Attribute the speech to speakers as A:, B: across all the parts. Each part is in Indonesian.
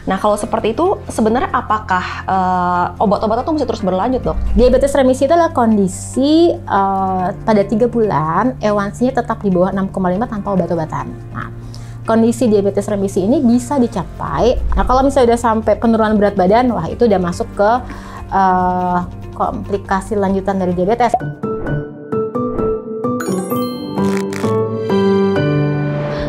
A: Nah, kalau seperti itu sebenarnya apakah obat-obatan itu mesti terus berlanjut, dok?
B: Diabetes remisi itu adalah kondisi pada 3 bulan A1C-nya tetap di bawah 6,5 tanpa obat-obatan. Nah, kondisi diabetes remisi ini bisa dicapai. Nah, kalau misalnya udah sampai penurunan berat badan, wah itu udah masuk ke komplikasi lanjutan dari diabetes.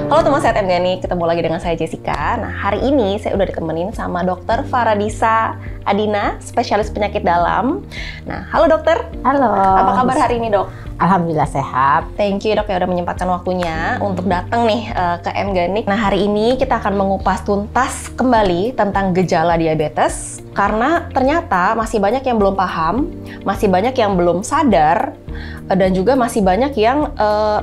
A: Halo teman sehat MGNIC, ketemu lagi dengan saya Jessica. Nah, hari ini saya udah ditemenin sama Dokter Faradisa Adina, spesialis penyakit dalam. Nah, halo dokter.
B: Halo.
A: Apa kabar hari ini, dok?
B: Alhamdulillah sehat.
A: Thank you, dok, ya udah menyempatkan waktunya untuk datang nih ke MGNIC. Nah, hari ini kita akan mengupas tuntas kembali tentang gejala diabetes. Karena ternyata masih banyak yang belum paham, masih banyak yang belum sadar, dan juga masih banyak yang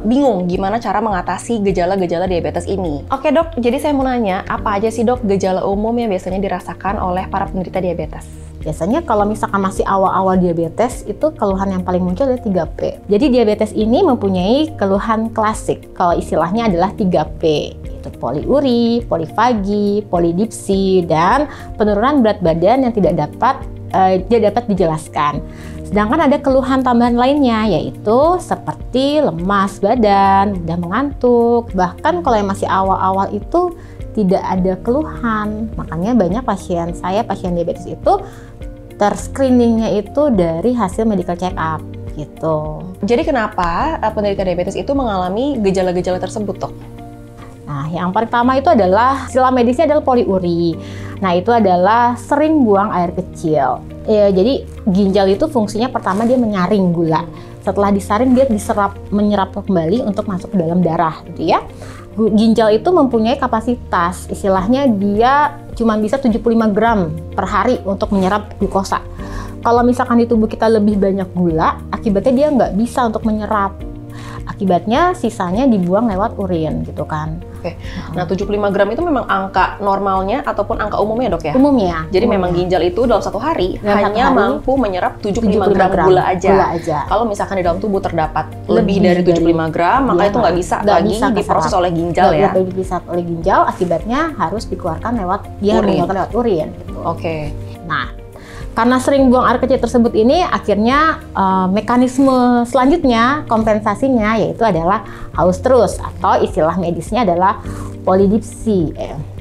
A: bingung gimana cara mengatasi gejala-gejala diabetes ini. Oke dok, jadi saya mau nanya, apa aja sih dok gejala umum yang biasanya dirasakan oleh para penderita diabetes?
B: Biasanya kalau misalkan masih awal-awal diabetes, itu keluhan yang paling muncul adalah 3P. Jadi diabetes ini mempunyai keluhan klasik, kalau istilahnya adalah 3P. Itu poliuri, polifagi, polidipsi, dan penurunan berat badan yang tidak dapat dijelaskan. Sedangkan ada keluhan tambahan lainnya, yaitu seperti lemas badan, mudah mengantuk. Bahkan kalau yang masih awal-awal itu tidak ada keluhan. Makanya banyak pasien diabetes itu terscreeningnya itu dari hasil medical check up gitu.
A: Jadi kenapa penderita diabetes itu mengalami gejala-gejala tersebut, dok?
B: Nah, yang pertama itu adalah istilah medisnya adalah poliuri. Nah, itu adalah sering buang air kecil. Ya, jadi ginjal itu fungsinya pertama dia menyaring gula. Setelah disaring dia menyerap kembali untuk masuk ke dalam darah, gitu ya. Ginjal itu mempunyai kapasitas, istilahnya dia cuma bisa 75 gram per hari untuk menyerap glukosa. Kalau misalkan di tubuh kita lebih banyak gula, akibatnya dia nggak bisa untuk menyerap. Akibatnya sisanya dibuang lewat urin gitu kan.
A: Oke. Nah, 75 gram itu memang angka normalnya ataupun angka umumnya, dok ya?
B: Umumnya.
A: Jadi memang ginjal itu dalam satu hari hanya mampu menyerap 75 gram gula aja. Kalau misalkan di dalam tubuh terdapat lebih dari 75 gram, maka itu nggak bisa lagi diproses oleh ginjal ya?
B: Nggak bisa oleh ginjal, akibatnya harus dikeluarkan lewat urin. Gitu.
A: Oke.
B: Nah, karena sering buang air kecil tersebut ini, akhirnya mekanisme selanjutnya, kompensasinya yaitu adalah haus terus, atau istilah medisnya adalah polidipsi.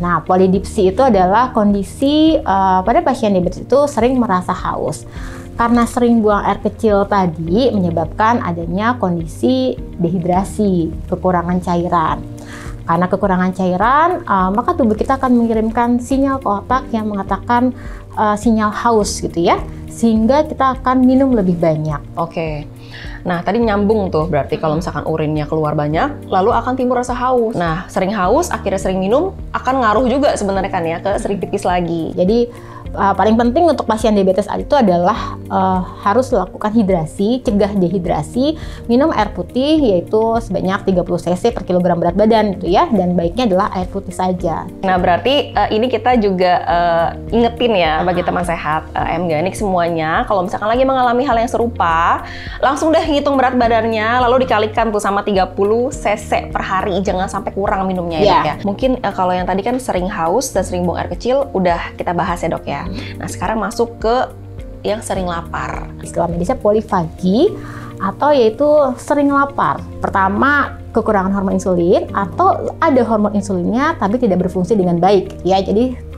B: Nah, polidipsi itu adalah kondisi pada pasien diabetes itu sering merasa haus. Karena sering buang air kecil tadi menyebabkan adanya kondisi dehidrasi, kekurangan cairan. Karena kekurangan cairan, maka tubuh kita akan mengirimkan sinyal ke otak yang mengatakan sinyal haus gitu ya, sehingga kita akan minum lebih banyak.
A: Oke. Nah, tadi nyambung tuh, berarti kalau misalkan urinnya keluar banyak, lalu akan timbul rasa haus. Nah, sering haus, akhirnya sering minum, akan ngaruh juga sebenarnya kan ya, ke sering pipis lagi.
B: Jadi, paling penting untuk pasien diabetes itu adalah harus lakukan hidrasi, cegah dehidrasi, minum air putih yaitu sebanyak 30 cc per kilogram berat badan gitu ya, dan baiknya adalah air putih saja.
A: Nah, berarti ini kita juga ingetin ya bagi teman sehat MGNIC semuanya, kalau misalkan lagi mengalami hal yang serupa, langsung deh ngitung berat badannya, lalu dikalikan tuh sama 30 cc per hari, jangan sampai kurang minumnya ya, dok ya. Mungkin kalau yang tadi kan sering haus dan sering buang air kecil, udah kita bahas ya, dok ya. Nah, sekarang masuk ke yang sering lapar.
B: Istilah medisnya polifagi, atau yaitu sering lapar. Pertama, kekurangan hormon insulin, atau ada hormon insulinnya tapi tidak berfungsi dengan baik ya. Jadi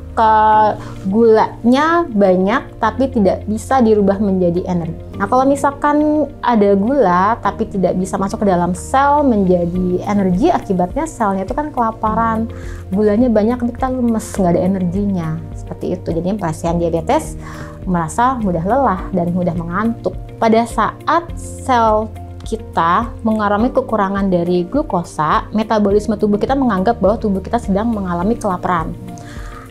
B: gulanya banyak tapi tidak bisa dirubah menjadi energi. Nah, kalau misalkan ada gula tapi tidak bisa masuk ke dalam sel menjadi energi, akibatnya selnya itu kan kelaparan. Gulanya banyak tapi kita lemes, nggak ada energinya. Seperti itu. Jadi pasien diabetes merasa mudah lelah dan mudah mengantuk. Pada saat sel kita mengalami kekurangan dari glukosa, metabolisme tubuh kita menganggap bahwa tubuh kita sedang mengalami kelaparan.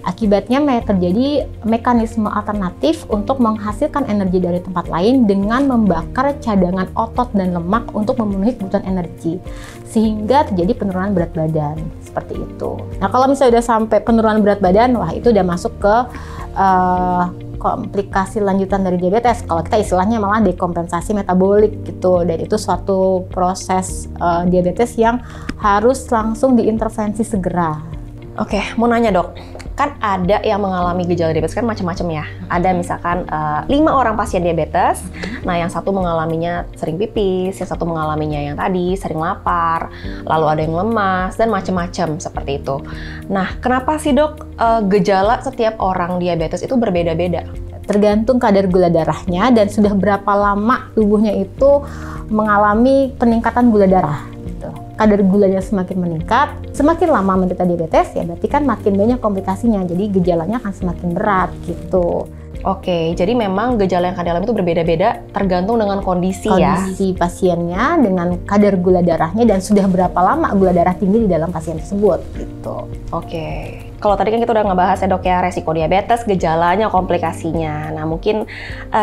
B: Akibatnya terjadi mekanisme alternatif untuk menghasilkan energi dari tempat lain dengan membakar cadangan otot dan lemak untuk memenuhi kebutuhan energi, sehingga terjadi penurunan berat badan seperti itu. Nah, kalau misalnya udah sampai penurunan berat badan, wah itu udah masuk ke komplikasi lanjutan dari diabetes. Kalau kita istilahnya malah dekompensasi metabolik gitu, dan itu suatu proses diabetes yang harus langsung diintervensi segera.
A: Oke, mau nanya dok, kan ada yang mengalami gejala diabetes kan macam-macam ya. Ada misalkan 5 orang pasien diabetes, nah yang satu mengalaminya sering pipis, yang satu mengalaminya yang tadi sering lapar, lalu ada yang lemas dan macam-macam seperti itu. Nah, kenapa sih dok gejala setiap orang diabetes itu berbeda-beda?
B: Tergantung kadar gula darahnya dan sudah berapa lama tubuhnya itu mengalami peningkatan gula darah. Gitu. Kadar gulanya semakin meningkat, semakin lama menderita diabetes ya berarti kan makin banyak komplikasinya, jadi gejalanya akan semakin berat gitu.
A: Oke, jadi memang gejala yang akan dialami itu berbeda-beda tergantung dengan kondisi ya?
B: Kondisi pasiennya, dengan kadar gula darahnya, dan sudah berapa lama gula darah tinggi di dalam pasien tersebut gitu.
A: Oke, kalau tadi kan kita udah ngebahas ya dok ya, resiko diabetes, gejalanya, komplikasinya. Nah mungkin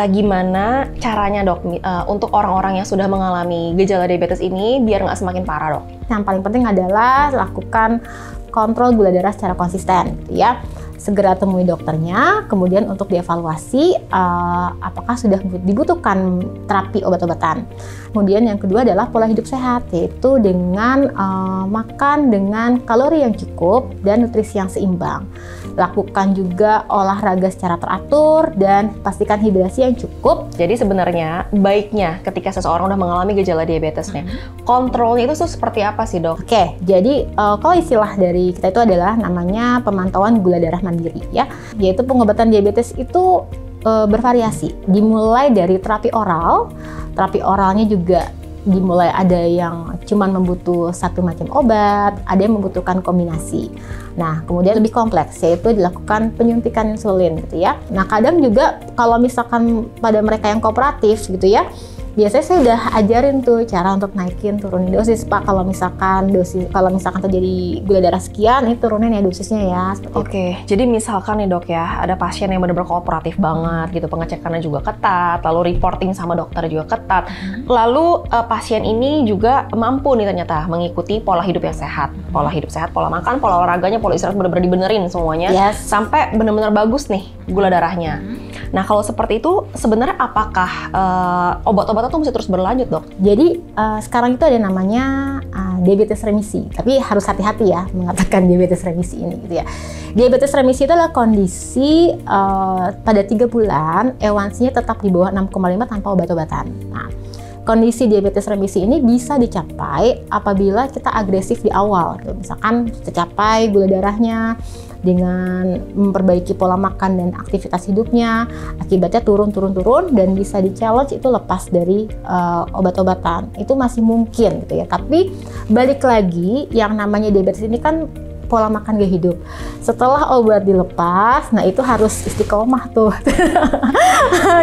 A: gimana caranya dok untuk orang-orang yang sudah mengalami gejala diabetes ini biar nggak semakin parah dok?
B: Yang paling penting adalah lakukan kontrol gula darah secara konsisten gitu ya. Segera temui dokternya, kemudian untuk dievaluasi apakah sudah dibutuhkan terapi obat-obatan. Kemudian yang kedua adalah pola hidup sehat, yaitu dengan makan dengan kalori yang cukup dan nutrisi yang seimbang. Lakukan juga olahraga secara teratur dan pastikan hidrasi yang cukup.
A: Jadi sebenarnya baiknya ketika seseorang udah mengalami gejala diabetesnya, kontrolnya itu seperti apa sih dok?
B: Oke, jadi kalau istilah dari kita itu adalah namanya pemantauan gula darah mandiri ya, yaitu pengobatan diabetes itu bervariasi, dimulai dari terapi oral. Terapi oralnya juga dimulai ada yang cuman membutuh satu macam obat, ada yang membutuhkan kombinasi. Nah, kemudian lebih kompleks yaitu dilakukan penyuntikan insulin gitu ya. Nah, kadang juga kalau misalkan pada mereka yang kooperatif gitu ya, biasanya saya udah ajarin tuh cara untuk naikin turunin dosis Pak. Kalau misalkan terjadi gula darah sekian, ini turunin ya dosisnya ya.
A: Oke, jadi misalkan nih dok ya, ada pasien yang benar-benar kooperatif banget gitu, pengecekannya juga ketat, lalu reporting sama dokter juga ketat. Lalu pasien ini juga mampu nih ternyata mengikuti pola hidup yang sehat, pola hidup sehat, pola makan, pola olahraganya, pola istirahat benar-benar dibenerin semuanya, sampai benar-benar bagus nih gula darahnya. Nah kalau seperti itu sebenarnya apakah obat-obatan tuh mesti terus berlanjut dok?
B: Jadi sekarang itu ada namanya diabetes remisi, tapi harus hati-hati ya mengatakan diabetes remisi ini gitu ya. Diabetes remisi itu adalah kondisi pada 3 bulan A1C-nya tetap di bawah 6,5 tanpa obat-obatan. Nah, kondisi diabetes remisi ini bisa dicapai apabila kita agresif di awal, gitu. Misalkan tercapai gula darahnya dengan memperbaiki pola makan dan aktivitas hidupnya, akibatnya turun dan bisa di-challenge itu lepas dari obat-obatan. Itu masih mungkin gitu ya. Tapi balik lagi, yang namanya diabetes ini kan pola makan gaya hidup. Setelah obat dilepas, nah itu harus istiqomah tuh.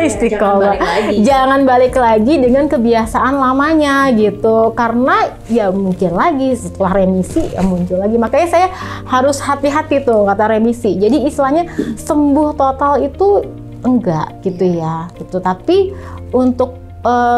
B: Istiqomah. Jangan balik lagi dengan kebiasaan lamanya gitu. Karena ya mungkin lagi setelah remisi ya muncul lagi. Makanya saya harus hati-hati tuh kata remisi. Jadi istilahnya sembuh total itu enggak gitu ya. Gitu. Tapi untuk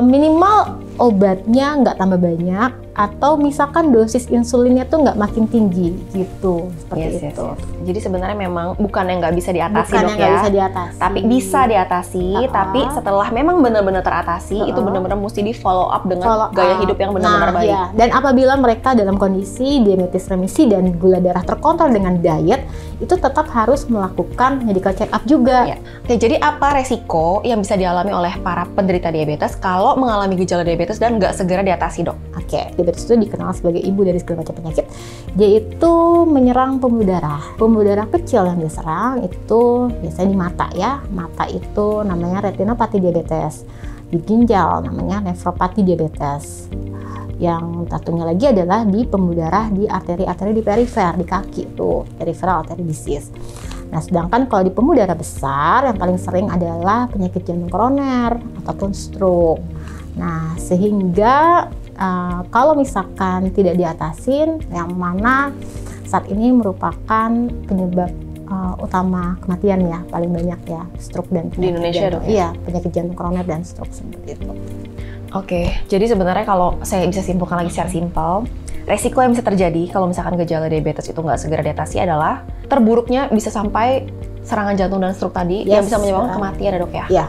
B: minimal obatnya nggak tambah banyak, atau misalkan dosis insulinnya tuh nggak makin tinggi gitu, seperti itu.
A: Jadi sebenarnya memang bukan yang nggak bisa diatasi dok ya,
B: nggak bisa diatasi.
A: Tapi bisa diatasi, tapi setelah memang benar-benar teratasi, itu benar-benar mesti di follow up dengan gaya hidup yang benar-benar baik.
B: Ya. Dan apabila mereka dalam kondisi diabetes remisi dan gula darah terkontrol dengan diet, itu tetap harus melakukan medical check up juga.
A: Ya. Oke, jadi apa resiko yang bisa dialami oleh para penderita diabetes kalau mengalami gejala diabetes dan nggak segera diatasi dok?
B: Oke, diabetes itu dikenal sebagai ibu dari segala macam penyakit. Dia itu menyerang pembuluh darah. Pembuluh darah kecil yang diserang itu biasanya di mata ya. Mata itu namanya retinopati diabetes. Di ginjal namanya nefropati diabetes. Yang satunya lagi adalah di pembuluh darah di arteri-arteri di perifer, di kaki itu, peripheral artery disease. Nah, sedangkan kalau di pembuluh darah besar yang paling sering adalah penyakit jantung koroner ataupun stroke. Nah, sehingga kalau misalkan tidak diatasin, yang mana saat ini merupakan penyebab utama kematian ya, paling banyak ya, stroke dan
A: di Indonesia dong?
B: Iya, penyakit jantung koroner dan stroke seperti itu.
A: Oke, jadi sebenarnya kalau saya bisa simpulkan lagi secara simpel, resiko yang bisa terjadi kalau misalkan gejala diabetes itu nggak segera diatasi adalah terburuknya bisa sampai serangan jantung dan stroke tadi yang bisa menyebabkan kematian ya dok ya?
B: Iya.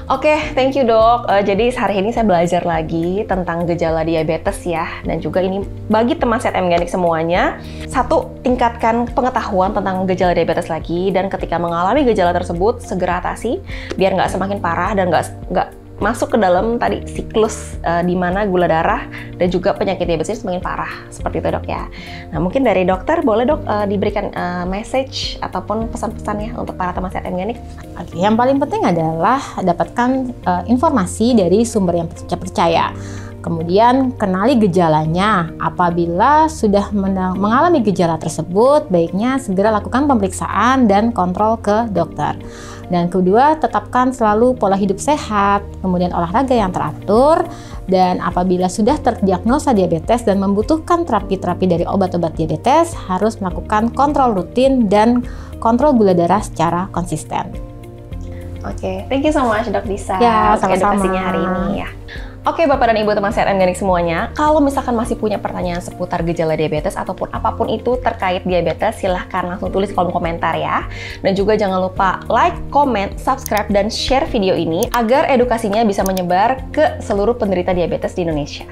A: Oke, thank you dok. Jadi hari ini saya belajar lagi tentang gejala diabetes ya. Dan juga ini bagi teman Sehat M Organic semuanya. Satu, tingkatkan pengetahuan tentang gejala diabetes lagi. Dan ketika mengalami gejala tersebut, segera atasi. Biar nggak semakin parah dan nggak masuk ke dalam tadi siklus di mana gula darah dan juga penyakit diabetes semakin parah. Seperti itu dok ya. Nah mungkin dari dokter boleh dok diberikan message ataupun pesan-pesannya untuk para teman Sehat M Organic.
B: Oke, yang paling penting adalah dapatkan informasi dari sumber yang terpercaya. Kemudian kenali gejalanya. Apabila sudah mengalami gejala tersebut, baiknya segera lakukan pemeriksaan dan kontrol ke dokter. Dan kedua, tetapkan selalu pola hidup sehat, kemudian olahraga yang teratur, dan apabila sudah terdiagnosa diabetes dan membutuhkan terapi-terapi dari obat-obat diabetes, harus melakukan kontrol rutin dan kontrol gula darah secara konsisten.
A: Oke, thank you so much Dok Disa untuk
B: sama-sama.
A: edukasinya hari ini ya. Oke Bapak dan Ibu teman Sehat M Organic semuanya, kalau misalkan masih punya pertanyaan seputar gejala diabetes ataupun apapun itu terkait diabetes, silahkan langsung tulis kolom komentar ya. Dan juga jangan lupa like, comment, subscribe, dan share video ini agar edukasinya bisa menyebar ke seluruh penderita diabetes di Indonesia.